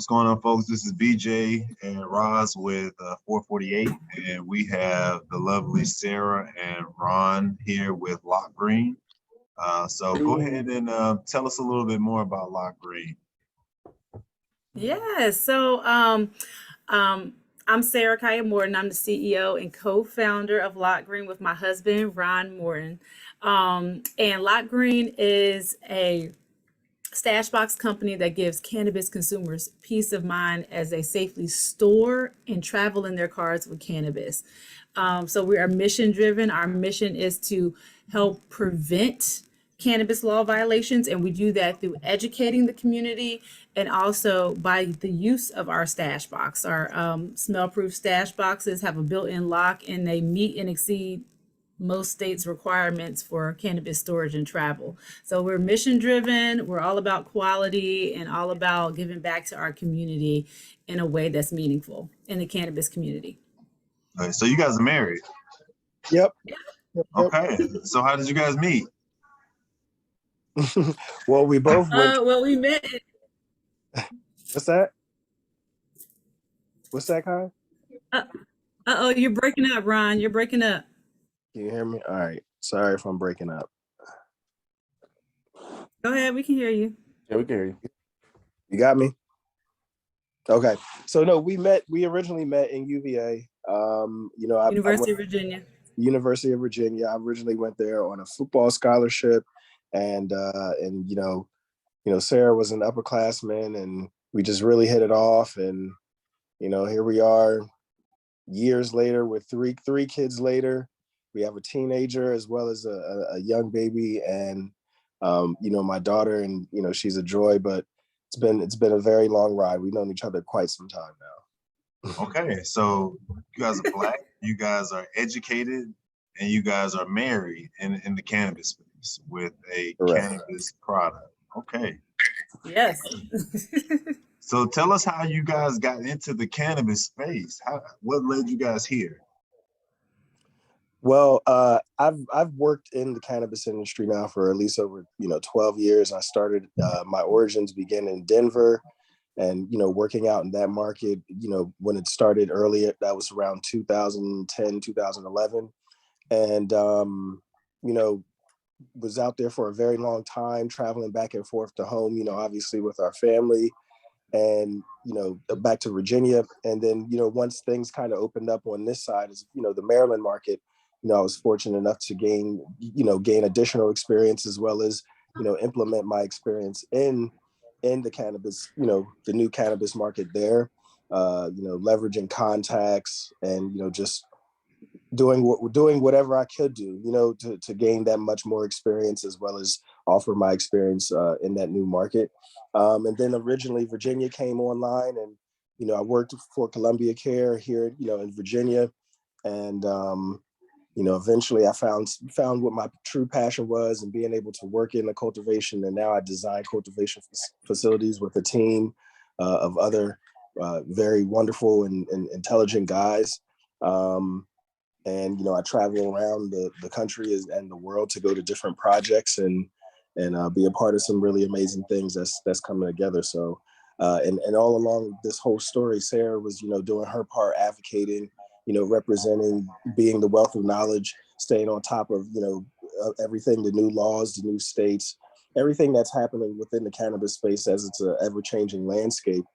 What's going on, folks? This is BJ and Roz with 448, and we have the lovely Sarah and Ron here with Lockgreen. So go ahead and tell us a little bit more about Lockgreen. Yeah, I'm Sarah Kaya Morton. I'm the CEO and co-founder of Lockgreen with my husband, Ron Morton. And Lockgreen is a stash box company that gives cannabis consumers peace of mind as they safely store and travel in their cars with cannabis. So we are mission driven. Our mission is to help prevent cannabis law violations, and we do that through educating the community and also by the use of our stash box. Our smell-proof stash boxes have a built-in lock, and they meet and exceed most states' requirements for cannabis storage and travel. So we're mission driven, we're all about quality and all about giving back to our community in a way that's meaningful in the cannabis community. All right, so you guys are married? Yep. Okay, so how did you guys meet? Well, we both went. Well, we met. What's that? What's that, Kai? Oh, you're breaking up, Ron. You're breaking up. Can you hear me? All right. Sorry if I'm breaking up. Go ahead, we can hear you. Yeah, we can hear you. You got me? Okay. So no, we originally met in UVA. University of Virginia. University of Virginia. I originally went there on a football scholarship, and Sarah was an upperclassman, and we just really hit it off. And here we are, years later, with three kids later. We have a teenager as well as a young baby, and my daughter, and she's a joy. But it's been a very long ride. We've known each other quite some time now. Okay, so you guys are Black, you guys are educated, and you guys are married in the cannabis space with a cannabis product. Okay. Yes. So tell us how you guys got into the cannabis space. What led you guys here? Well, I've worked in the cannabis industry now for at least over 12 years. I started my origins began in Denver, and working out in that market. When it started earlier, that was around 2010, 2011, and was out there for a very long time, traveling back and forth to home. Obviously with our family, and back to Virginia, and then once things kind of opened up on this side, is the Maryland market. I was fortunate enough to gain additional experience, as well as, implement my experience in the cannabis, the new cannabis market there, leveraging contacts and, just doing whatever I could do, to gain that much more experience, as well as offer my experience in that new market. And then originally Virginia came online, and, I worked for Columbia Care here, in Virginia. And, eventually I found what my true passion was, and being able to work in the cultivation. And now I design cultivation facilities with a team of other very wonderful and intelligent guys. And, I travel around the country and the world to go to different projects and be a part of some really amazing things that's coming together. So, and all along this whole story, Sarah was, doing her part, advocating, representing, being the wealth of knowledge, staying on top of, everything, the new laws, the new states, everything that's happening within the cannabis space as it's an ever-changing landscape.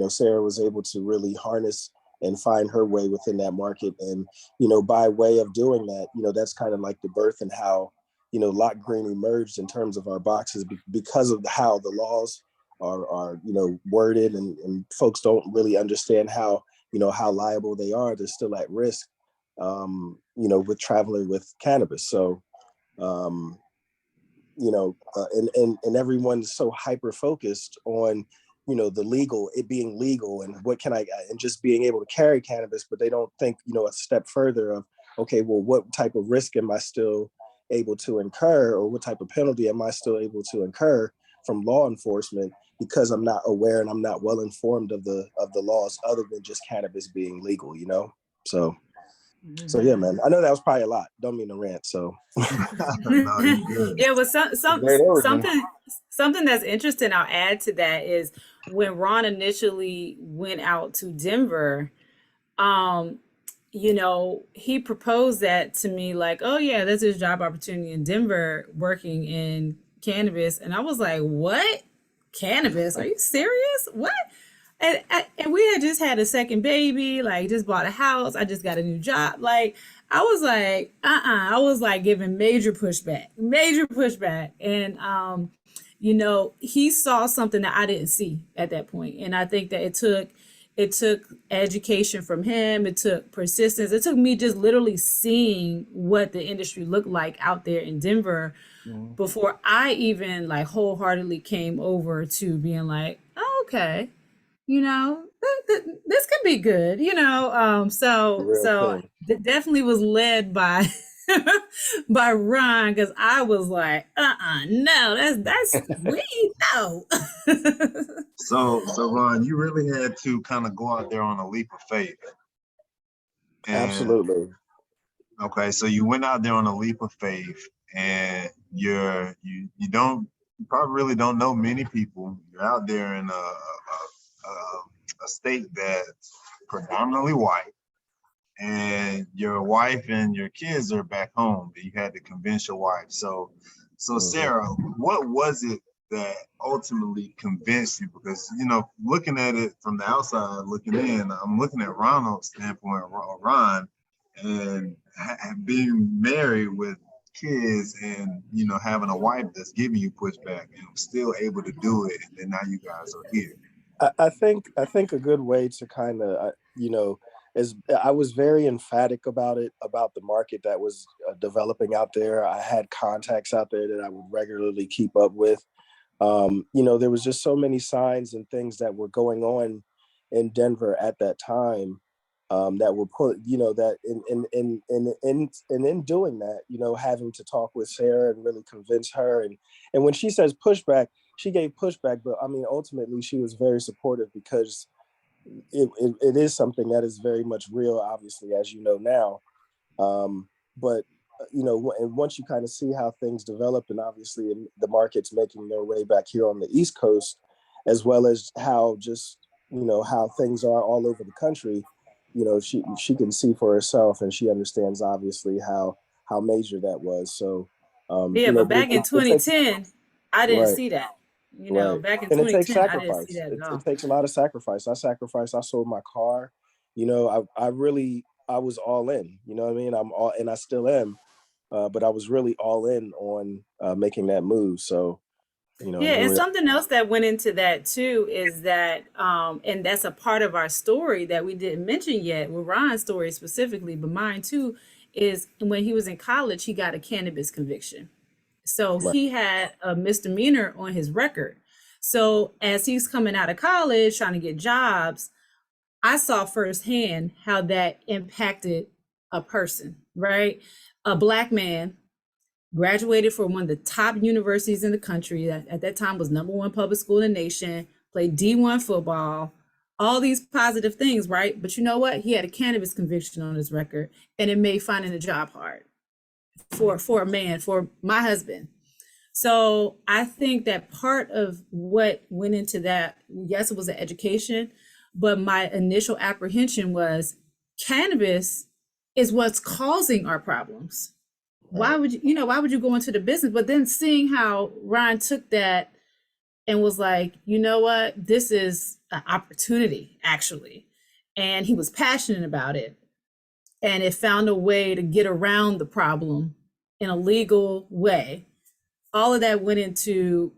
Sarah was able to really harness and find her way within that market. And, by way of doing that, that's kind of like the birth and how, Lockgreen emerged in terms of our boxes, because of how the laws are worded, and folks don't really understand how liable they are. They're still at risk, with traveling with cannabis. So, and everyone's so hyper focused on, it being legal, and and just being able to carry cannabis, but they don't think, a step further of, okay, well, what type of risk am I still able to incur, or what type of penalty am I still able to incur from law enforcement, because I'm not aware and I'm not well informed of the laws, other than just cannabis being legal, So yeah, man. I know that was probably a lot. Don't mean to rant. So No, you're good. Yeah, but something Something that's interesting, I'll add to that, is when Ron initially went out to Denver, um, he proposed that to me like, oh yeah, there's this job opportunity in Denver working in cannabis. And I was like, what? Cannabis? Are you serious? What? And we had just had a second baby, like just bought a house. I just got a new job. Like I was like, I was like giving major pushback. And he saw something that I didn't see at that point. And I think that it took education from him. It took persistence. It took me just literally seeing what the industry looked like out there in Denver before I even like wholeheartedly came over to being like, oh, okay, this could be good, The so real so thing. definitely was led by by Ron, because I was like, no, that's we no. So Ron, you really had to kind of go out there on a leap of faith. And Absolutely. okay, so you went out there on a leap of faith, and you probably really don't know many people. You're out there in a state that's predominantly white, and your wife and your kids are back home. But you had to convince your wife. So Sarah, what was it that ultimately convinced you? Because looking at it from the outside, looking in, I'm looking at Ronald's standpoint, Ron, and being married with kids, and having a wife that's giving you pushback and still able to do it, and then now you guys are here. I think a good way to kind of is I was very emphatic about it, about the market that was developing out there. I had contacts out there that I would regularly keep up with. There was just so many signs and things that were going on in Denver at that time, that were put, that in doing that, having to talk with Sarah and really convince her. And when she says pushback, she gave pushback, but I mean, ultimately she was very supportive, because it is something that is very much real, obviously, as you know now. But and once you kind of see how things develop, and obviously the market's making their way back here on the East Coast, as well as how just how things are all over the country, she can see for herself, and she understands obviously how major that was. So Yeah, but but back in it takes 2010, I didn't right. see that. Right. Back in And it takes 2010, I didn't see sacrifice. that at It all. takes a lot of sacrifice. I sold my car. I was all in, you know what I mean? And I still am. But I was really all in on making that move. So, Yeah, and here and we are. something else that went into that too is that, and that's a part of our story that we didn't mention yet, with Ron's story specifically, but mine too, is when he was in college, he got a cannabis conviction. So Right. he had a misdemeanor on his record. So as he's coming out of college trying to get jobs, I saw firsthand how that impacted a person, right? A black man graduated from one of the top universities in the country that at that time was number one public school in the nation, played D1 football, all these positive things, right? But you know what? He had a cannabis conviction on his record, and it made finding a job hard for a man, for my husband. So I think that part of what went into that, yes, it was an education, but my initial apprehension was cannabis is what's causing our problems. Why Right. would why would you go into the business? But then seeing how Ryan took that and was like, you know what, this is an opportunity actually. And he was passionate about it. And it found a way to get around the problem in a legal way. All of that went into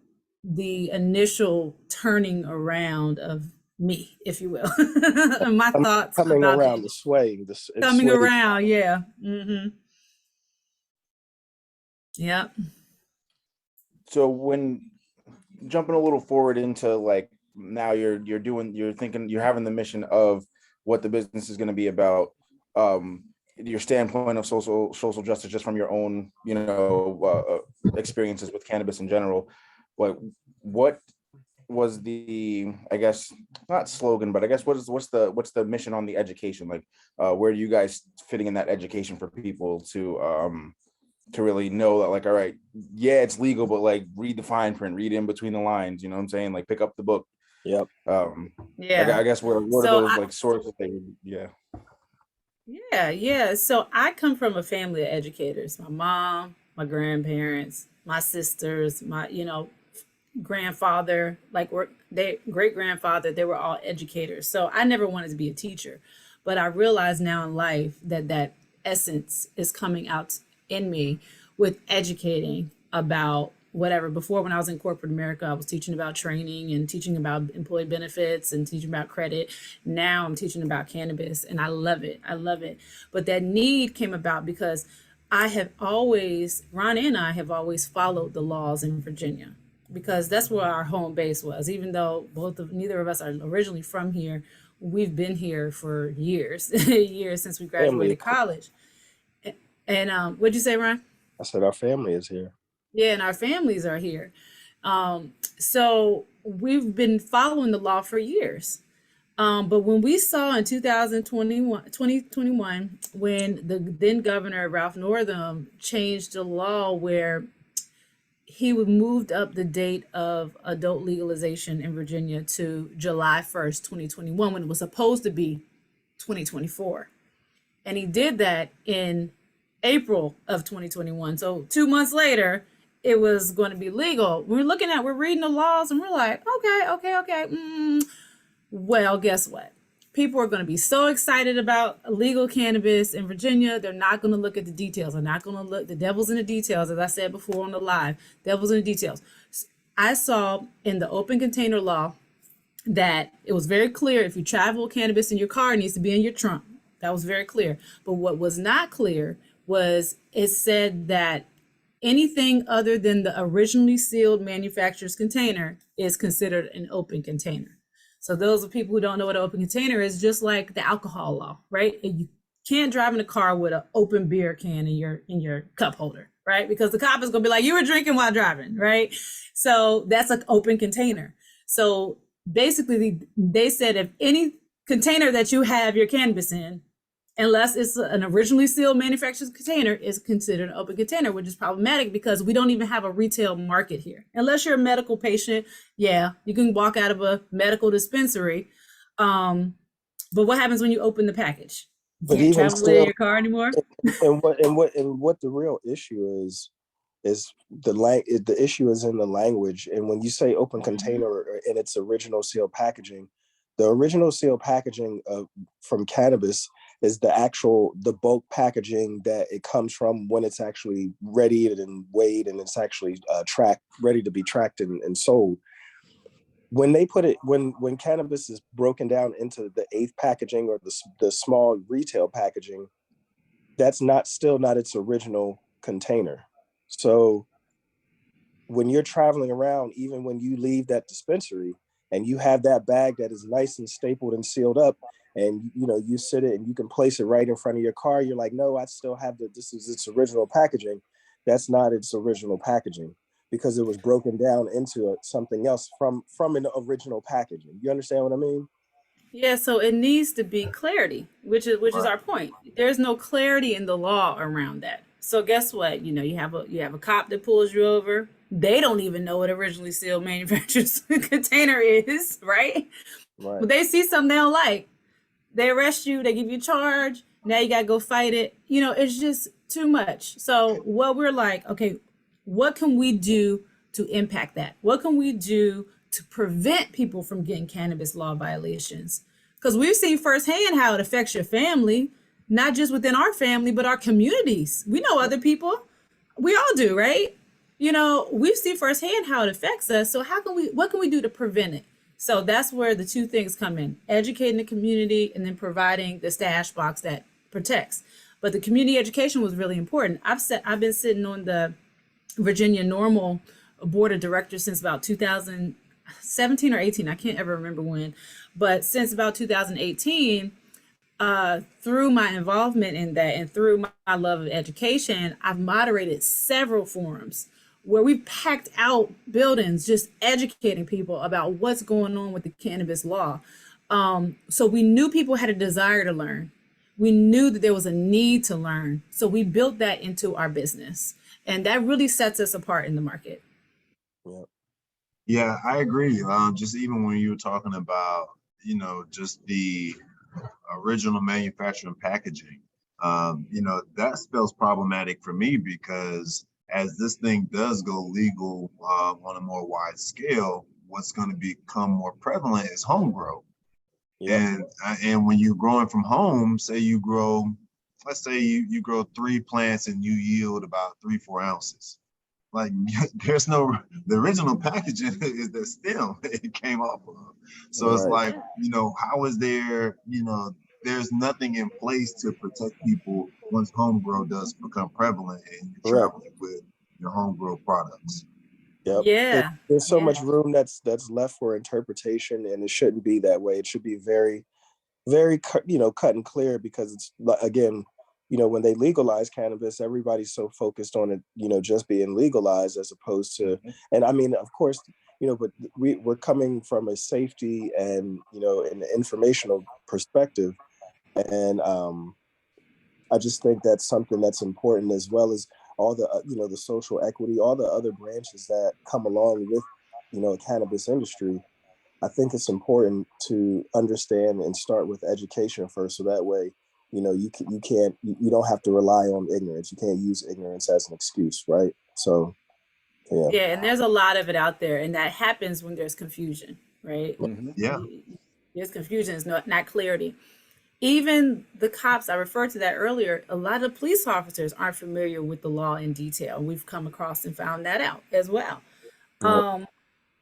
the initial turning around of me, if you will, and my thoughts Coming about the around the swaying, it's coming swayed. around. Yeah. Yeah. So when jumping a little forward into like now you're thinking, you're having the mission of what the business is going to be about, your standpoint of social justice, just from your own experiences with cannabis in general. What was the, I guess, not slogan, but I guess what's the mission on the education, like where are you guys fitting in that education for people to to really know that, like, all right, yeah, it's legal, but like read the fine print, read in between the lines, you know what I'm saying? Like pick up the book. Yep. Like I guess what are So those like sources that yeah. So I come from a family of educators. My mom, my grandparents, my sisters, my, grandfather, they great grandfather, they were all educators. So I never wanted to be a teacher. But I realize now in life that that essence is coming out in me with educating about whatever. Before, when I was in corporate America, I was teaching about training and teaching about employee benefits and teaching about credit. Now I'm teaching about cannabis, and I love it. I love it. But that need came about because Ron and I have always followed the laws in Virginia, because that's where our home base was. Even though neither of us are originally from here, we've been here for years, years since we graduated college. And what'd you say, Ron? I said our family is here. Yeah, and our families are here. So we've been following the law for years. But when we saw in 2021, when the then governor, Ralph Northam, changed the law where he moved up the date of adult legalization in Virginia to July 1st, 2021, when it was supposed to be 2024. And he did that in April of 2021. So 2 months later, it was going to be legal. We're reading the laws, and we're like, okay. Well, guess what? People are going to be so excited about legal cannabis in Virginia. They're not going to look at the details. They're not going to look. The devil's in the details, as I said before on the live. Devil's in the details. I saw in the open container law that it was very clear, if you travel cannabis in your car, it needs to be in your trunk. That was very clear. But what was not clear was it said that anything other than the originally sealed manufacturer's container is considered an open container. So those are people who don't know what an open container is, just like the alcohol law, right? You can't drive in a car with an open beer can in your cup holder, right? Because the cop is gonna be like, you were drinking while driving, right? So that's an open container. So basically they said if any container that you have your cannabis in, unless it's an originally sealed manufacturer's container, is considered an open container, which is problematic because we don't even have a retail market here. Unless you're a medical patient, yeah, you can walk out of a medical dispensary. But what happens when you open the package? You can't travel in your car anymore. And what the real issue is the issue is in the language. And when you say open container in its original sealed packaging, the original sealed packaging from cannabis is the bulk packaging that it comes from when it's actually ready and weighed, and it's actually ready to be tracked and sold. When they put it, when cannabis is broken down into the eighth packaging or the small retail packaging, that's still not its original container. So when you're traveling around, even when you leave that dispensary and you have that bag that is nice and stapled and sealed up, and you sit it and you can place it right in front of your car, you're like, no, I still have this is its original packaging. That's not its original packaging, because it was broken down into something else from an original packaging. You understand what I mean? Yeah, so it needs to be clarity, which is our point. There's no clarity in the law around that. So guess what? You have a cop that pulls you over. They don't even know what originally sealed manufacturer's container is, right? Right. But they see something they don't like. They arrest you, they give you a charge. Now you got to go fight it. It's just too much. So what we're like, okay, what can we do to impact that? What can we do to prevent people from getting cannabis law violations? Because we've seen firsthand how it affects your family, not just within our family, but our communities. We know other people. We all do, right? We've seen firsthand how it affects us. So what can we do to prevent it? So that's where the two things come in: educating the community and then providing the stash box that protects. But the community education was really important. I've been sitting on the Virginia Normal Board of Directors since about 2017 or 18. I can't ever remember when, but since about 2018, through my involvement in that and through my love of education, I've moderated several forums where we've packed out buildings just educating people about what's going on with the cannabis law. So we knew people had a desire to learn. We knew that there was a need to learn. So we built that into our business. And that really sets us apart in the market. Yeah. Yeah, I agree. Just even when you were talking about, just the original manufacturing packaging, that spells problematic for me because as this thing does go legal on a more wide scale, what's going to become more prevalent is home grow. Yep. And when you're growing from home, say you grow, let's say you grow 3 plants and you yield about 3-4 ounces. Like there's no, the original packaging is the stem it came off of. So it's like, how is there, there's nothing in place to protect people once home grow does become prevalent and you're traveling with your home grow products. Yep. Yeah. There's so much room that's left for interpretation, and it shouldn't be that way. It should be very, very cut and clear, because it's, again, when they legalize cannabis, everybody's so focused on it, just being legalized, as opposed to, and I mean, of course, but we're coming from a safety and, an informational perspective. And I just think that's something that's important, as well as all the, the social equity, all the other branches that come along with, a cannabis industry. I think it's important to understand and start with education first. So that way, you don't have to rely on ignorance. You can't use ignorance as an excuse, right? So, yeah. Yeah, and there's a lot of it out there, and that happens when there's confusion, right? Yeah. There's confusion, it's not clarity. Even the cops, I referred to that earlier, a lot of police officers aren't familiar with the law in detail. We've come across and found that out as well.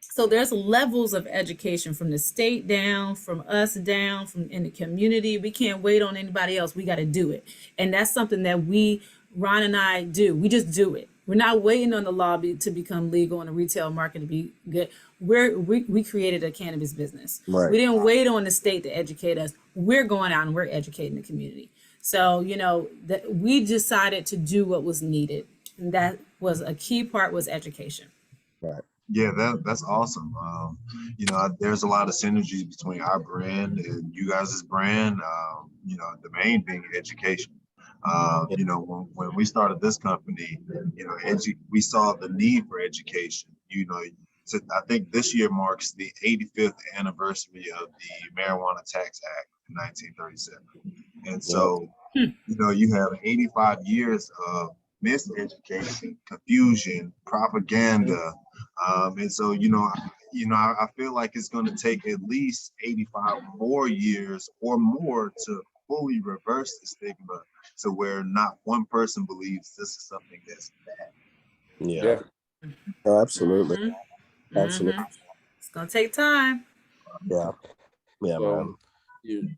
So there's levels of education from the state down, from us down, from in the community. We can't wait on anybody else. We got to do it. And that's something that Ron and I do. We just do it. We're not waiting on the law to become legal and the retail market to be good. We created a cannabis business. Right. We didn't wait on the state to educate us. We're going out and we're educating the community. So, that we decided to do what was needed. And that was a key part, was education. Right. Yeah, that's awesome. There's a lot of synergies between our brand and you guys' brand. The main thing education. When we started this company, we saw the need for education. I think this year marks the 85th anniversary of the Marijuana Tax Act in 1937, and so you have 85 years of miseducation, confusion, propaganda. And so, I feel like it's going to take at least 85 more years or more to fully reverse the stigma to where not one person believes this is something that's bad. Yeah. Oh, absolutely. Absolutely. It's going to take time. Yeah. Yeah, so, man.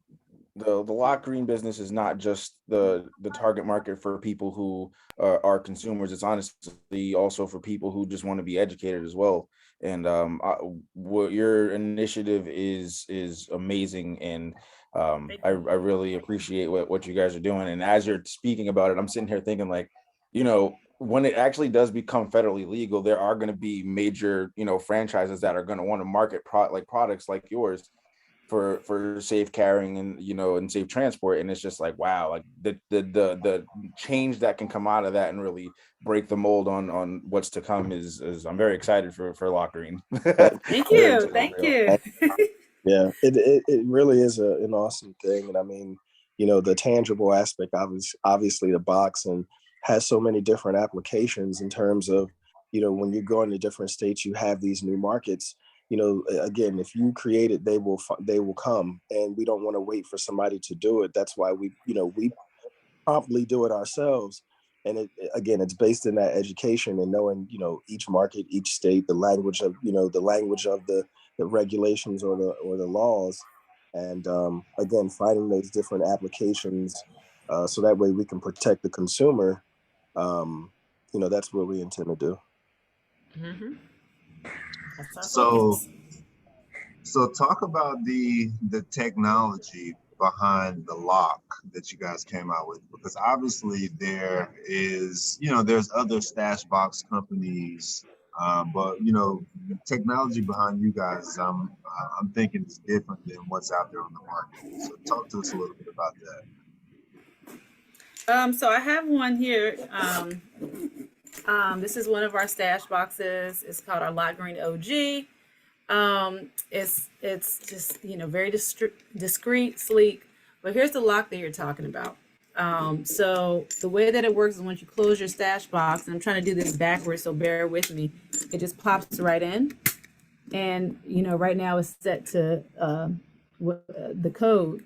The Lockgreen business is not just the target market for people who are consumers. It's honestly also for people who just want to be educated as well. And what your initiative is amazing, and I really appreciate what you guys are doing. And as you're speaking about it, I'm sitting here thinking, like, when it actually does become federally legal, there are going to be major franchises that are going to want to market products like yours for safe carrying and and safe transport. And it's just like, wow, like the change that can come out of that and really break the mold on what's to come is I'm very excited for Lockgreen. Thank you. Yeah, it really is an awesome thing. And I mean, the tangible aspect, obviously the box, and has so many different applications in terms of, when you're going to different states, you have these new markets. Again, if you create it, they will come, and we don't want to wait for somebody to do it. That's why we promptly do it ourselves. And it's based in that education and knowing, each market, each state, the language of the regulations or the laws. And again, finding those different applications so that way we can protect the consumer. That's what we intend to do. Mm-hmm. So talk about the technology behind the lock that you guys came out with, because obviously there is, there's other stash box companies, but technology behind you guys, I'm thinking is different than what's out there on the market. So talk to us a little bit about that. So I have one here. This is one of our stash boxes. It's called our Lockgreen OG. It's just, very discreet, sleek. But here's the lock that you're talking about. So the way that it works is once you close your stash box, and I'm trying to do this backwards, so bear with me. It just pops right in, and right now it's set to the code.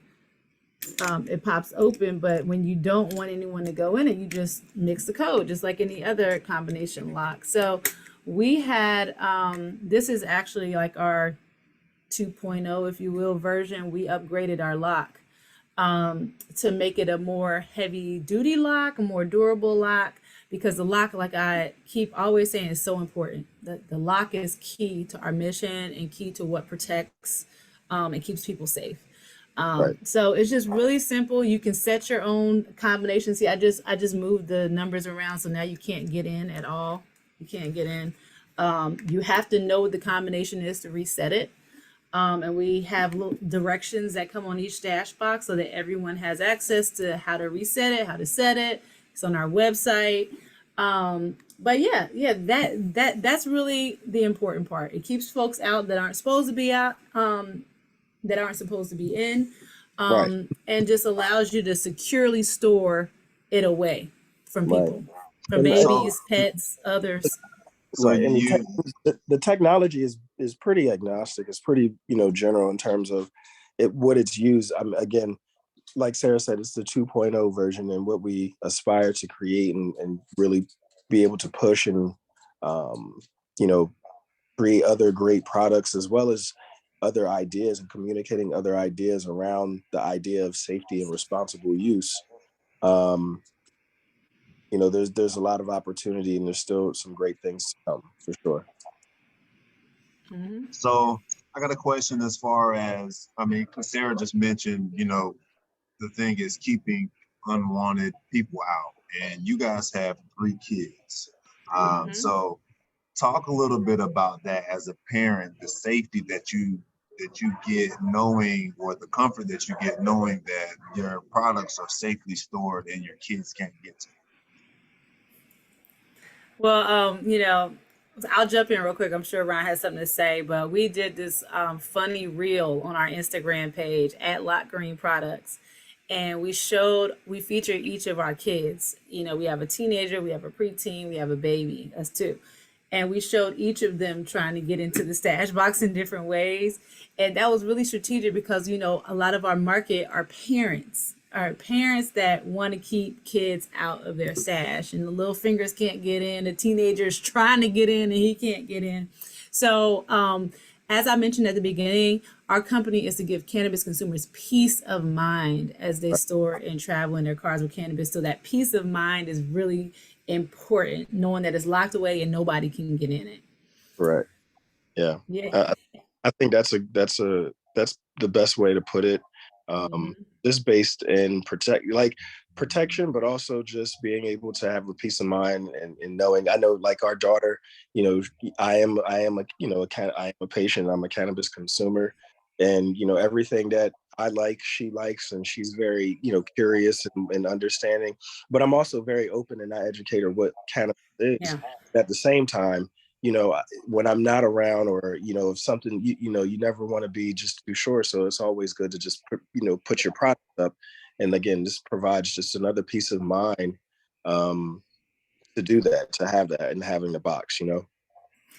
It pops open, but when you don't want anyone to go in it, you just mix the code, just like any other combination lock. So we had, this is actually like our 2.0, if you will, version. We upgraded our lock to make it a more heavy duty lock, a more durable lock, because the lock, like I keep always saying, is so important. The lock is key to our mission and key to what protects and keeps people safe. Right. So it's just really simple. You can set your own combination. See, I just moved the numbers around, so now you can't get in at all. You can't get in. You have to know what the combination is to reset it. And we have little directions that come on each stash box so that everyone has access to how to reset it, how to set it. It's on our website. But yeah, that's really the important part. It keeps folks out that aren't supposed to be out, that aren't supposed to be in, Right. and just allows you to securely store it away from Right. people, from And babies, pets, others. So right. And you, the technology is pretty agnostic. It's pretty, general in terms of what it's used. Again, like Sarah said, it's the 2.0 version, and what we aspire to create and really be able to push and, create other great products, as well as other ideas, and communicating other ideas around the idea of safety and responsible use. There's a lot of opportunity, and there's still some great things to come, for sure. Mm-hmm. so I got a question as far as, because Sarah just mentioned, the thing is keeping unwanted people out, and you guys have 3 kids. So talk a little bit about that as a parent, the safety that you get knowing, or the comfort that you get knowing that your products are safely stored and your kids can't get to them. Well, I'll jump in real quick. I'm sure Ryan has something to say, but we did this funny reel on our Instagram page at Lockgreen Products, and we featured each of our kids. We have a teenager, we have a preteen, we have a baby. That's 2. And we showed each of them trying to get into the stash box in different ways. And that was really strategic because, a lot of our market are parents that want to keep kids out of their stash, and the little fingers can't get in. The teenager's trying to get in and he can't get in. So, as I mentioned at the beginning, our company is to give cannabis consumers peace of mind as they store and travel in their cars with cannabis. So that peace of mind is really important, knowing that it's locked away and nobody can get in it. Right. Yeah. Yeah. I think that's the best way to put it. Just based in protection, but also just being able to have a peace of mind and knowing. I know, like our daughter, I am a patient. I'm a cannabis consumer, and everything that I like, she likes, and she's very curious and understanding. But I'm also very open, and I educate her what cannabis is. Yeah. At the same time, when I'm not around, or if something, you never want to be just too sure. So it's always good to just put your product up, and again, this provides just another peace of mind to do that, to have that, and having the box.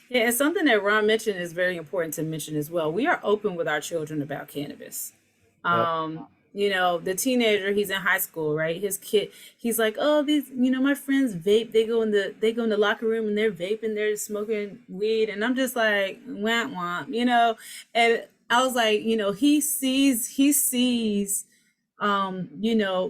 Yeah, and something that Ron mentioned is very important to mention as well. We are open with our children about cannabis. The teenager, he's in high school, right? His kid, he's like, oh, these, my friends vape. They go in the locker room and they're vaping, they're smoking weed, and I'm just like, wah wah, And I was like, he sees,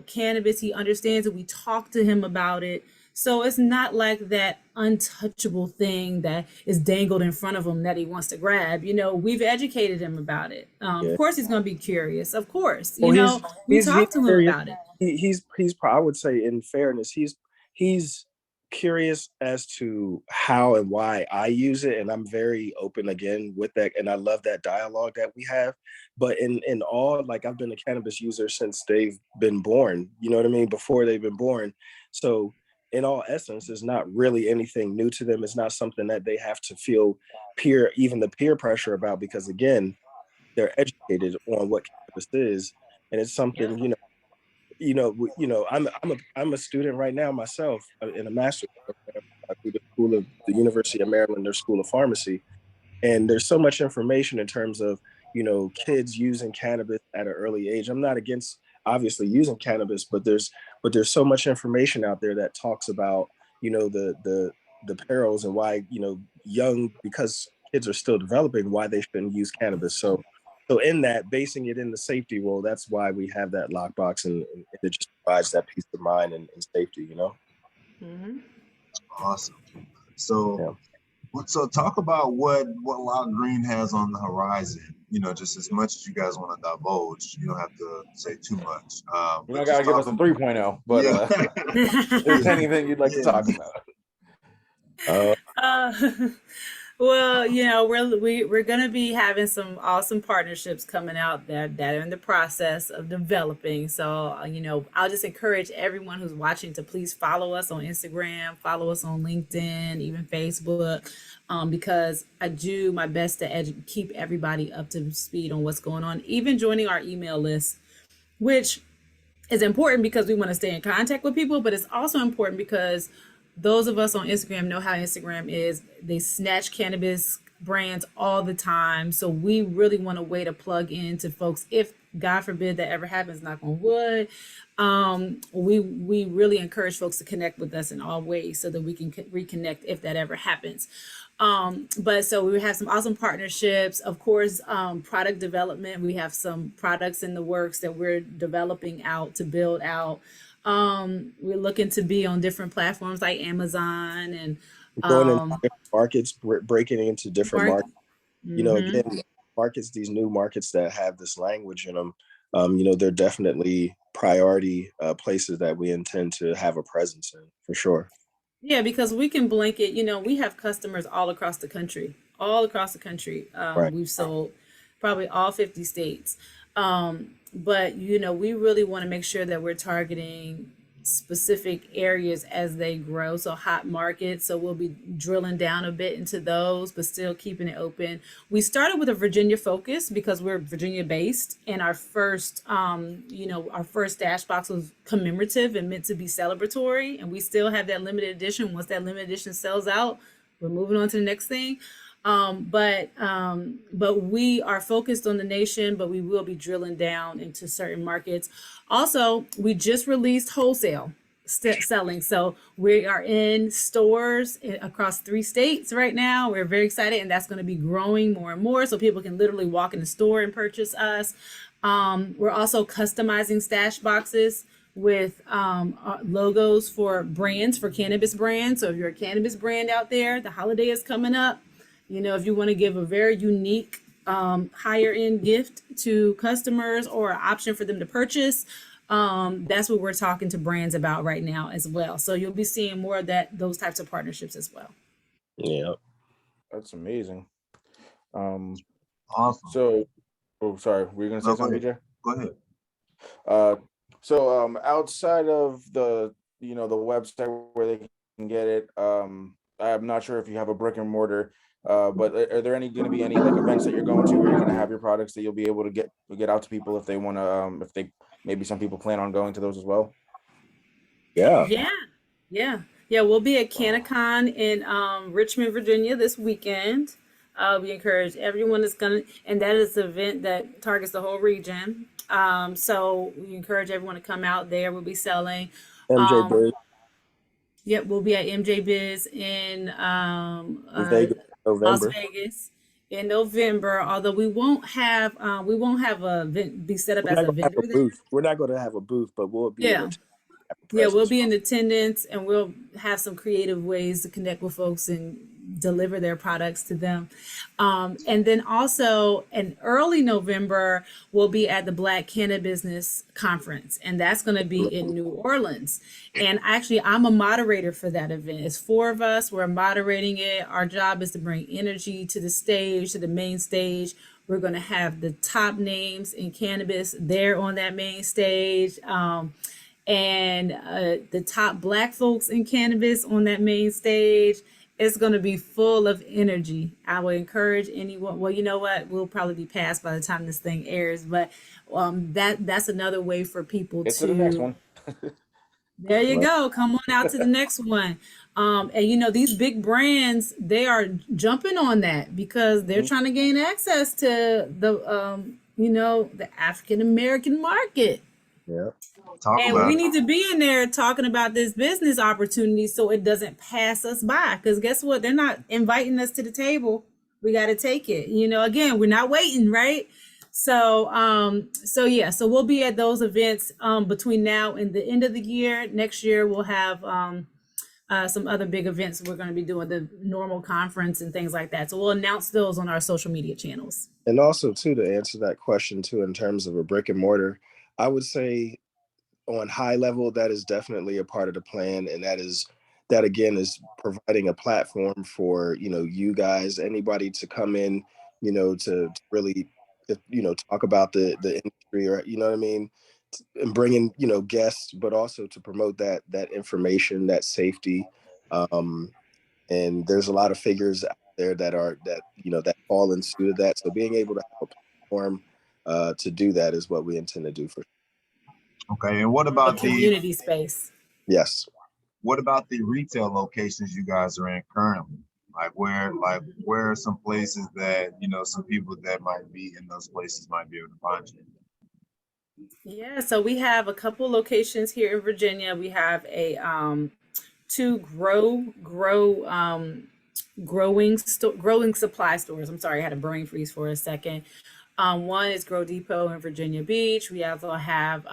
cannabis. He understands it. We talk to him about it. So it's not like that untouchable thing that is dangled in front of him that he wants to grab. We've educated him about it. Of course, he's going to be curious. Of course, we talk to him about it. He's I would say, in fairness, he's curious as to how and why I use it, and I'm very open again with that, and I love that dialogue that we have. But in all, like, I've been a cannabis user since they've been born. You know what I mean? Before they've been born. So in all essence is not really anything new to them. It's not something that they have to feel even the peer pressure about, because again, they're educated on what cannabis is, and it's something, I'm a student right now myself in a master's program through the University of Maryland, their School of Pharmacy. And there's so much information in terms of, kids using cannabis at an early age. I'm not against obviously using cannabis, but there's so much information out there that talks about, the perils and why, because kids are still developing, why they shouldn't use cannabis. So in that, basing it in the safety role, that's why we have that lockbox, and it just provides that peace of mind and safety, Mm-hmm. Awesome. So, so talk about what Lockgreen has on the horizon. Just as much as you guys want to divulge, you don't have to say too much. You don't gotta give us a 3.0, but if there's anything you'd like to talk about. Well, we're gonna be having some awesome partnerships coming out that are in the process of developing. So, I'll just encourage everyone who's watching to please follow us on Instagram, follow us on LinkedIn, even Facebook, because I do my best to keep everybody up to speed on what's going on. Even joining our email list, which is important because we want to stay in contact with people, but it's also important because those of us on Instagram know how Instagram is. They snatch cannabis brands all the time. So we really want a way to plug into folks. If God forbid that ever happens, knock on wood, we really encourage folks to connect with us in all ways so that we can reconnect if that ever happens. But so we have some awesome partnerships, of course, product development. We have some products in the works that we're developing out to build out. We're looking to be on different platforms like Amazon and going into different markets, breaking into different markets. Mm-hmm. Again, markets, these new markets that have this language in them, they're definitely priority places that we intend to have a presence in, for sure. Yeah, because we can blanket, we have customers all across the country, Right. We've sold probably all 50 states. But, we really want to make sure that we're targeting specific areas as they grow. So hot markets. So we'll be drilling down a bit into those, but still keeping it open. We started with a Virginia focus because we're Virginia based, and our first stash box was commemorative and meant to be celebratory. And we still have that limited edition. Once that limited edition sells out, we're moving on to the next thing. But we are focused on the nation, but we will be drilling down into certain markets. Also, we just released wholesale selling. So we are in stores across 3 states right now. We're very excited, and that's going to be growing more and more. So people can literally walk in the store and purchase us. We're also customizing stash boxes with logos for brands, for cannabis brands. So if you're a cannabis brand out there, the holiday is coming up. If you want to give a very unique higher end gift to customers or an option for them to purchase, that's what we're talking to brands about right now as well. So you'll be seeing more of those types of partnerships as well. Yeah, That's amazing. Awesome. So, sorry, were you gonna say something, BJ? Go ahead. So outside of the the website where they can get it, I'm not sure if you have a brick and mortar. But are there going to be any like events that you're going to where you're going to have your products that you'll be able to get out to people if they want to, if they, maybe some people plan on going to those as well? Yeah. We'll be at CannaCon in Richmond, Virginia this weekend. We encourage everyone and that is an event that targets the whole region. So we encourage everyone to come out there. We'll be selling. MJ Biz. Yep, we'll be at MJ Biz in Vegas, November. Las Vegas in November. Although we won't have a be set up as a vendor there. We're not going to have a booth, but we'll be we'll be in attendance, and we'll have some creative ways to connect with folks and deliver their products to them. And then also in early November, we'll be at the Black Cannabis Conference, and that's going to be in New Orleans. And actually, I'm a moderator for that event. It's 4 of us. We're moderating it. Our job is to bring energy to the stage, to the main stage. We're going to have the top names in cannabis there on that main stage. and the top Black folks in cannabis on that main stage. It's going to be full of energy. I would encourage anyone. Well, you know what? We'll probably be past by the time this thing airs, but that's another way for people Get to the next to. one. There you Right. go. Come on out to the next one. And you know, these big brands, they are jumping on that because they're trying to gain access to the you know, the African American market. Yeah. Talk And about we it. need to be in there talking about this business opportunity so it doesn't pass us by. Because guess what? They're not inviting us to the table. We got to take it. You know, again, we're not waiting, right? So yeah, so we'll be at those events between now and the end of the year. Next year we'll have some other big events. We're going to be doing the normal conference and things like that. So we'll announce those on our social media channels. And also too, to answer that question too, in terms of a brick and mortar, I would say on high level, that is definitely a part of the plan. And that again is providing a platform for, you know, you guys, anybody to come in, you know, to really, you know, talk about the industry, or, you know what I mean? And bringing, you know, guests, but also to promote that information, that safety. And there's a lot of figures out there that you know, that fall into that. So being able to have a platform to do that is what we intend to do for sure. Okay, and what A about community space. Yes. what about the retail locations you guys are in currently? Like where are some places that, you know, some people that might be in those places might be able to find you? Yeah, so we have a couple locations here in Virginia. We have a two growing supply stores. I'm sorry, I had a brain freeze for a second. One is Grow Depot in Virginia Beach. We also have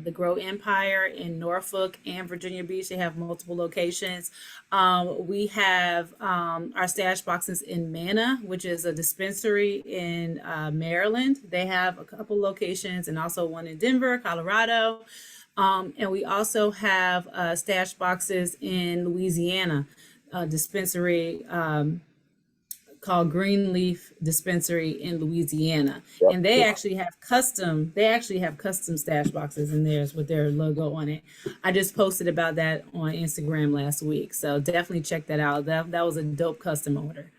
the Grow Empire in Norfolk and Virginia Beach. They have multiple locations. We have our stash boxes in Mana, which is a dispensary in Maryland. They have a couple locations, and also one in Denver, Colorado. And we also have stash boxes in Louisiana, a dispensary called Greenleaf Dispensary in Louisiana. Yep. And they actually have custom stash boxes in theirs with their logo on it. I just posted about that on Instagram last week. So definitely check that out. That was a dope custom order.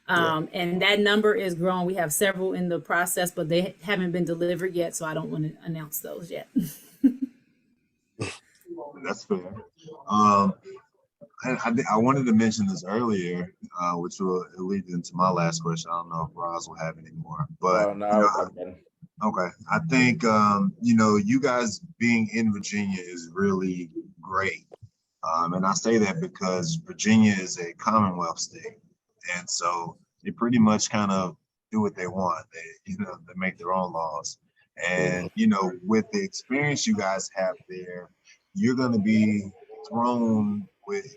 And that number is growing. We have several in the process, but they haven't been delivered yet. So I don't want to announce those yet. That's fair. I wanted to mention this earlier, which will lead into my last question. I don't know if Roz will have any more, but okay. I think you know, you guys being in Virginia is really great, and I say that because Virginia is a Commonwealth state, and so they pretty much kind of do what they want. They, you know, they make their own laws, and you know, with the experience you guys have there, you're going to be thrown with.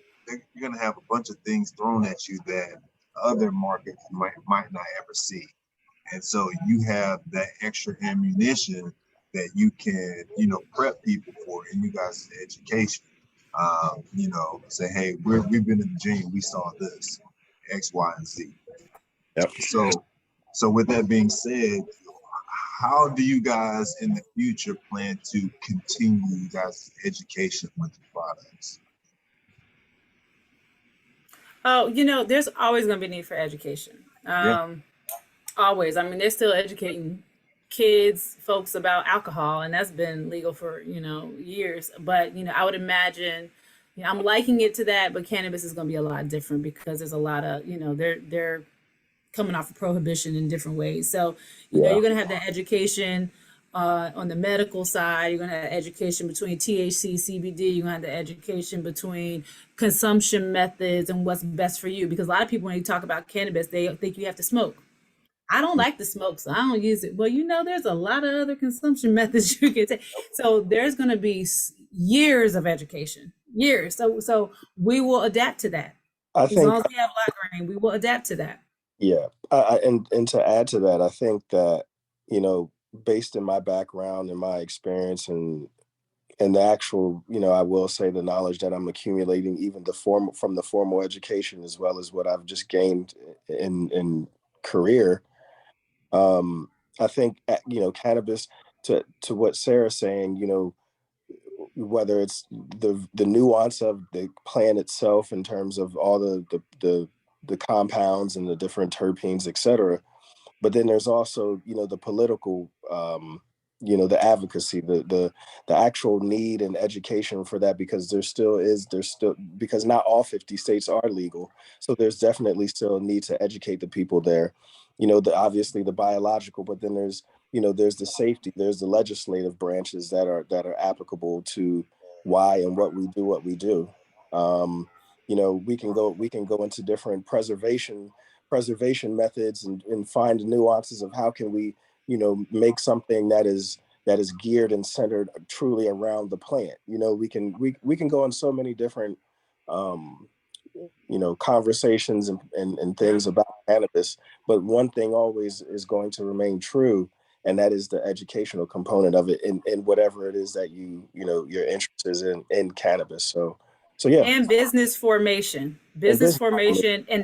You're going to have a bunch of things thrown at you that other markets might not ever see. And so you have that extra ammunition that you can, you know, prep people for in you guys' education. You know, say, hey, we've been in Virginia, we saw this, X, Y, and Z. Yep. So with that being said, how do you guys in the future plan to continue you guys' education with the products? Oh, you know, there's always going to be need for education. Always. I mean, they're still educating kids, folks about alcohol, and that's been legal for, you know, years. But, you know, I would imagine, you know, I'm liking it to that, but cannabis is going to be a lot different because there's a lot of, you know, they're coming off of prohibition in different ways. So, you know, you're going to have that education on the medical side. You're going to have education between THC, CBD. You're going to have the education between consumption methods and what's best for you. Because a lot of people, when you talk about cannabis, they think you have to smoke. I don't like to smoke, so I don't use it. Well, you know, there's a lot of other consumption methods you can take. So there's going to be years of education, years. So we will adapt to that. As long as we have Lockgreen, we will adapt to that. Yeah, and to add to that, I think that, you know, based in my background and my experience and the actual, you know, I will say the knowledge that I'm accumulating, even from the formal education, as well as what I've just gained in career. I think, you know, cannabis, to what Sarah's saying, you know, whether it's the nuance of the plant itself in terms of all the compounds and the different terpenes, et cetera. But then there's also, the political, the advocacy, the actual need and education for that, because because not all 50 states are legal. So there's definitely still a need to educate the people there, obviously the biological, but then there's the safety, there's the legislative branches that are applicable to why and what we do. We can go into different preservation methods and find the nuances of how can we, make something that is geared and centered truly around the plant. We can go on so many different conversations and things about cannabis, but one thing always is going to remain true, and that is the educational component of it in whatever it is that your interest is in cannabis. So yeah. And business formation, and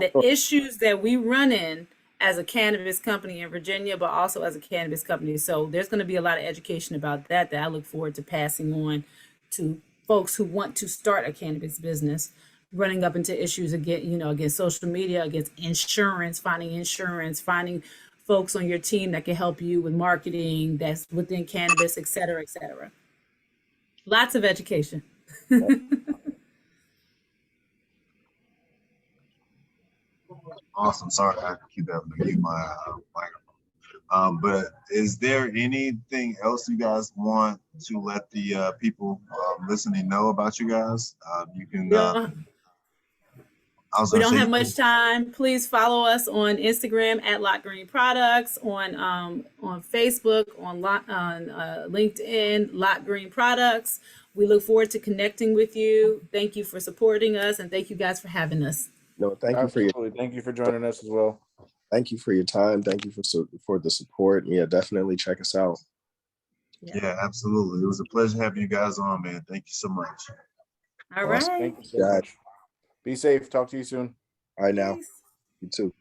the issues that we run in as a cannabis company in Virginia, but also as a cannabis company. So there's going to be a lot of education about that I look forward to passing on to folks who want to start a cannabis business, running up into issues against social media, against insurance, finding folks on your team that can help you with marketing that's within cannabis, et cetera, et cetera. Lots of education. Awesome. Sorry, I keep having to mute my microphone. But is there anything else you guys want to let the people listening know about you guys? You can. We don't have much time. Please follow us on Instagram at Lockgreen Products, on Facebook, on LinkedIn, Lockgreen Products. We look forward to connecting with you. Thank you for supporting us, and thank you guys for having us. No, thank you for joining us as well. Thank you for your time. Thank you for the support. Yeah, definitely check us out. Yeah, absolutely. It was a pleasure having you guys on, man. Thank you so much. All right. Thank you so much. Be safe. Talk to you soon. All right, now. You too.